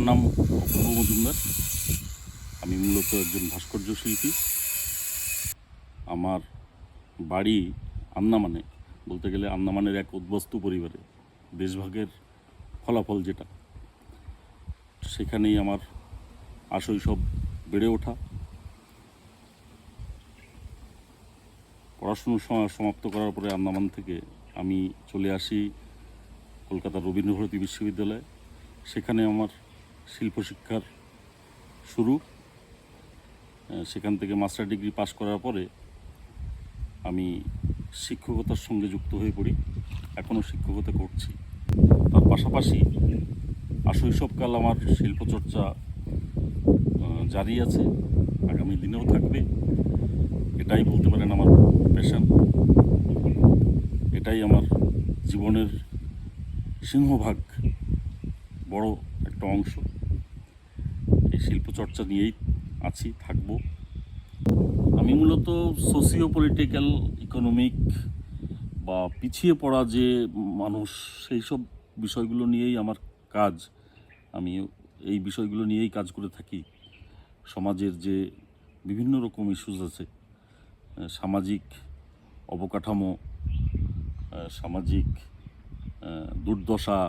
নাম অপূর্ব মজুমদার। আমি মূলত একজন ভাস্কর্য শিল্পী। আমার বাড়ি আন্দামানে, বলতে গেলে আন্দামানের এক উদ্বাস্তু পরিবারে, দেশভাগের ফলাফল যেটা, সেখানেই আমার শৈশব বেড়ে ওঠা। পড়াশুনো সমাপ্ত করার পরে আন্দামান থেকে আমি চলে আসি কলকাতার রবীন্দ্রভারতী বিশ্ববিদ্যালয়ে। সেখানে আমার শিল্পশিক্ষার শুরু। সেখান থেকে মাস্টার ডিগ্রি পাশ করার পরে আমি শিক্ষকতার সঙ্গে যুক্ত হয়ে পড়ি। এখনও শিক্ষকতা করছি। তার পাশাপাশি শৈশবকাল আমার শিল্পচর্চা জারি আছে, আগামী দিনেও থাকবে। এটাই বলতে পারেন আমার প্যাশন, এটাই আমার জীবনের সিংহভাগ, বড় একটা অংশ। এই শিল্পচর্চা নিয়েই আছি, থাকবো। আমি মূলত সোশিও পলিটিক্যাল, ইকোনমিক বা পিছিয়ে পড়া যে মানুষ, সেই সব বিষয়গুলো নিয়েই আমার কাজ। আমি এই বিষয়গুলো নিয়েই কাজ করে থাকি। সমাজের যে বিভিন্ন রকম ইস্যুস আছে, সামাজিক অবকাঠামো, সামাজিক দুর্দশা,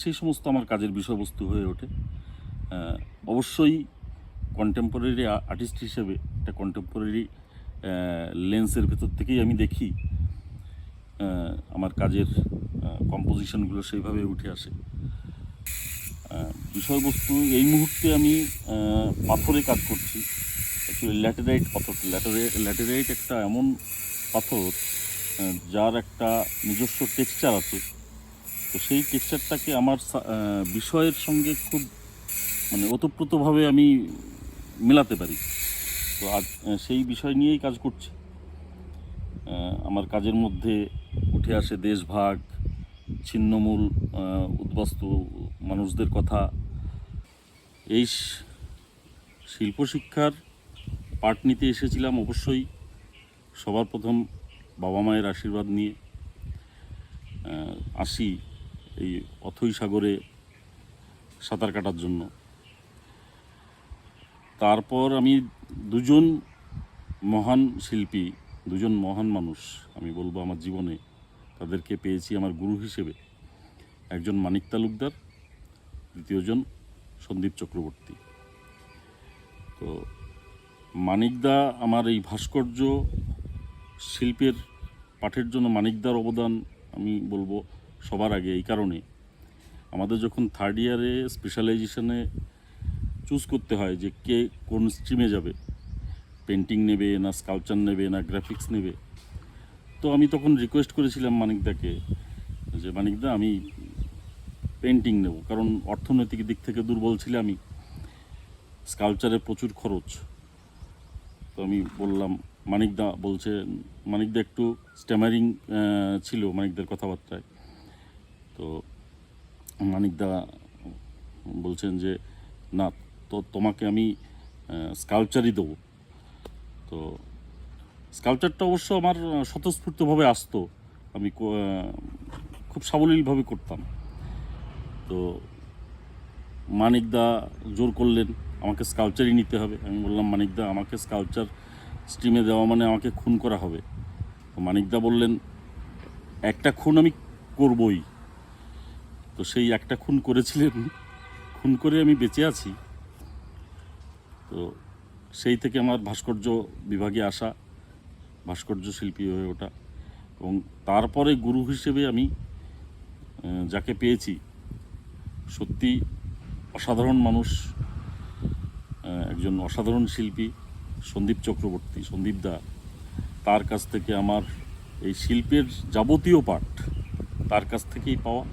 সেই সমস্ত আমার কাজের বিষয়বস্তু হয়ে ওঠে। অবশ্যই কন্টেম্পোরারি আর্টিস্ট হিসেবে একটা কন্টেম্পোরারি লেন্সের ভেতর থেকেই আমি দেখি আমার কাজের কম্পোজিশনগুলো সেইভাবে উঠে আসে। বিষয়বস্তু এই মুহূর্তে আমি পাথরে কাজ করছি। অ্যাকচুয়ালি ল্যাটেরাইট পাথর। ল্যাটেরাইট একটা এমন পাথর যার একটা নিজস্ব টেক্সচার আছে। তো সেই টেক্সচারটাকে আমার বিষয়ের সঙ্গে খুব ওতপ্রোতভাবে আমি মেলাতে পারি। তো আজ সেই বিষয় নিয়েই কাজ করছি। আমার কাজের মধ্যে উঠে আসে দেশভাগ, ছিন্নমূল উদ্বাস্তু মানুষদের কথা। এই শিল্পশিক্ষার পাঠ নিতে এসেছিলাম অবশ্যই সবার প্রথম বাবা মায়ের আশীর্বাদ নিয়ে। আসি এই অথৈ সাগরে সাঁতার কাটার জন্য। তারপর আমি দুজন মহান শিল্পী, দুজন মহান মানুষ আমি বলবো আমার জীবনে, তাদেরকে পেয়েছি আমার গুরু হিসেবে। একজন মানিক তালুকদার, দ্বিতীয়জন সন্দীপ চক্রবর্তী। তো মানিকদা আমার এই ভাস্কর্য শিল্পের পাঠের জন্য মানিকদার অবদান আমি বলবো সবার আগে। এই কারণে আমাদের যখন থার্ড ইয়ারে স্পেশালাইজেশনে চুজ করতে হয় যে কে কোন স্ট্রিমে যাবে, পেন্টিং নেবে না স্কাল্পচার নেবে না গ্রাফিক্স নেবে, তো আমি তখন রিকোয়েস্ট করেছিলাম মানিকদাকে যে মানিকদা আমি পেন্টিং নেব, কারণ অর্থনৈতিক দিক থেকে দুর্বল ছিলাম আমি, স্কাল্পচারে প্রচুর খরচ। তো আমি বললাম, মানিকদা বলছে, মানিকদা একটু স্ট্যামারিং ছিল মানিকদার কথাবার্তায়। তো মানিকদা বলছেন যে না, তো তোমাকে আমি স্কাল্পচারই দেবো। তো স্কাল্পচারটা অবশ্য আমার স্বতঃস্ফূর্তভাবে আসতো, আমি খুব সাবলীলভাবে করতাম। তো মানিকদা জোর করলেন আমাকে স্কাল্পচারই নিতে হবে। আমি বললাম, মানিকদা আমাকে স্কাল্পচার স্ট্রিমে দেওয়া মানে আমাকে খুন করা হবে। তো মানিকদা বললেন, একটা খুন আমি করবই। তো সেই একটা খুন করেছিলেন, খুন করে আমি বেঁচে আছি। তো সেই থেকে আমার ভাস্কর্য বিভাগে আসা, ভাস্কর্য শিল্পী হয়ে ওঠা। এবং তারপরে গুরু হিসেবে আমি যাকে পেয়েছি, সত্যি অসাধারণ মানুষ, একজন অসাধারণ শিল্পী, সন্দীপ চক্রবর্তী, সন্দীপদা। তার কাছ থেকে আমার এই শিল্পের যাবতীয় পাঠ তার কাছ থেকেই পাওয়া।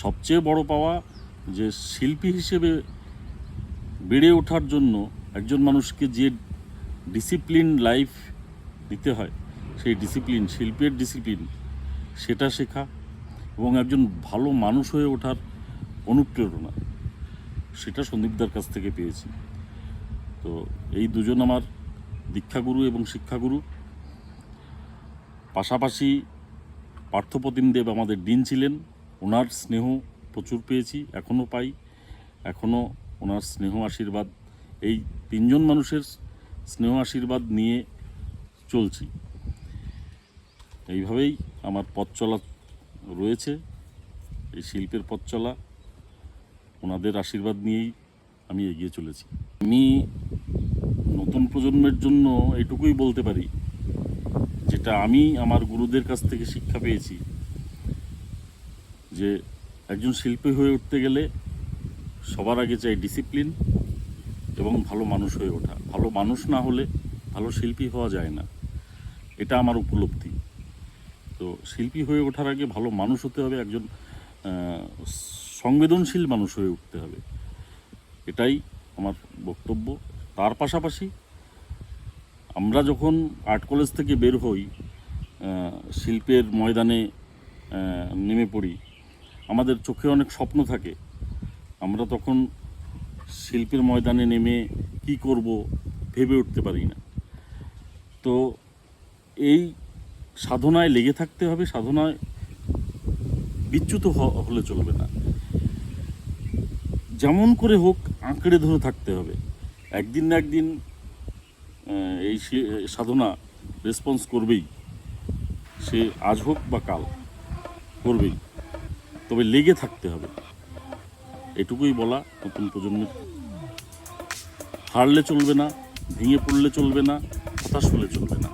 সবচেয়ে বড় পাওয়া যে শিল্পী হিসেবে বেড়ে ওঠার জন্য একজন মানুষকে যে ডিসিপ্লিন লাইফ দিতে হয়, সেই ডিসিপ্লিন, শিল্পের ডিসিপ্লিন, সেটা শেখা এবং একজন ভালো মানুষ হয়ে ওঠার অনুপ্রেরণা, সেটা সন্দীপদার কাছ থেকে পেয়েছি। তো এই দুজন আমার দীক্ষাগুরু এবং শিক্ষাগুরু। পাশাপাশি পার্থপ্রতিম দেব আমাদের ডিন ছিলেন, ওনার স্নেহ প্রচুর পেয়েছি, এখনও পাই। এখনও ওনার স্নেহ আশীর্বাদ, এই তিনজন মানুষের স্নেহ আশীর্বাদ নিয়ে চলছি। এইভাবেই আমার পথ চলা রয়েছে, এই শিল্পের পথ চলা ওনাদের আশীর্বাদ নিয়েই আমি এগিয়ে চলেছি। আমি নতুন প্রজন্মের জন্য এটুকুই বলতে পারি, যেটা আমি আমার গুরুদের কাছ থেকে শিক্ষা পেয়েছি, যে একজন শিল্পী হয়ে উঠতে গেলে সবার আগে চাই ডিসিপ্লিন এবং ভালো মানুষ হয়ে ওঠা। ভালো মানুষ না হলে ভালো শিল্পী হওয়া যায় না, এটা আমার উপলব্ধি। তো শিল্পী হয়ে ওঠার আগে ভালো মানুষ হতে হবে, একজন সংবেদনশীল মানুষ হয়ে উঠতে হবে, এটাই আমার বক্তব্য। তার পাশাপাশি আমরা যখন আর্ট কলেজ থেকে বের হই, শিল্পের ময়দানে নেমে পড়ি, আমাদের চোখে অনেক স্বপ্ন থাকে। আমরা তখন শিল্পের ময়দানে নেমে কি করব ভেবে উঠতে পারি না। তো এই সাধনায় লেগে থাকতে হবে, সাধনায় বিচ্যুত হলে চলবে না। যেমন করে হোক আঁকড়ে ধরে থাকতে হবে। একদিন না একদিন এই সাধনা রেসপন্স করবেই, সে আজ হোক বা কাল করবেই, তবে লেগে থাকতে হবে। এটুকুই বলা নতুন প্রজন্মের। হারলে চলবে না, ভেঙে পড়লে চলবে না, হতাশ হলে চলবে না।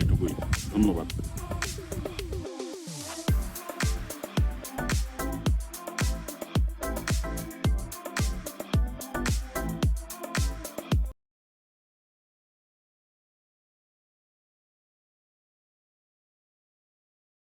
এটুকুই। ধন্যবাদ।